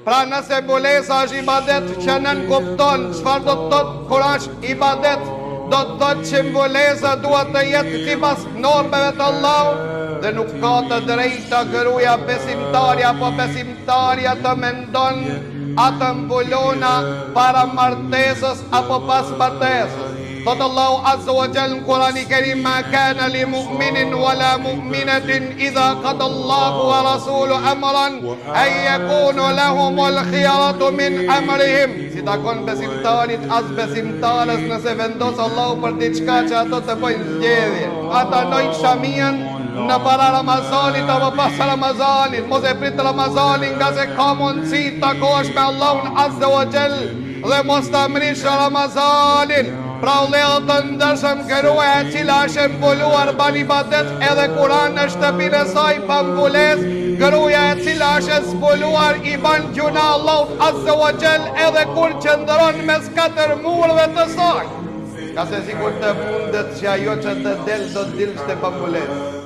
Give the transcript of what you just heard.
Pra nëse mbulesa është ibadet që nën kupton çfarë do të thotë kur është ibadet, do të thotë që mbulesa duhet të jetë sipas normave të Allahut dhe nuk ka të drejtë gruaja besimtarja apo besimtarja të mendon atë mbulona para martesës apo pas martesës. Thot Allahu Azza wa Jalla në Kur'anin e Kerim: "Ma kana li mu'minin wala mu'minatin idha qada Allahu wa rasuluhu amran an yakunu lahumul khiyaratu min amrihim." Si takon besimtarit as besimtarës nëse vendos Allahu për diçka që ato të bëjnë zgjedhje. Ata nojnë shamien në para Ramazanit apo pas Ramazanit, mos e prit Ramazanin nga se ka mundësi të takosh me Allahun Azza wa Jalla dhe mos ta mrish Ramazanin. Pra vëllezër të ndershëm, gruaja e cila është mbuluar ban ibadet edhe Kur'an në shtëpinë e saj pa mbulesë, gruaja e cila është zbuluar i ban gjuna Allahut Azza wa Jall edhe kur qëndron mes katër murëve të saj. Ka se sikur të mundet që ajo që të del do të dilshte pa mbulesë.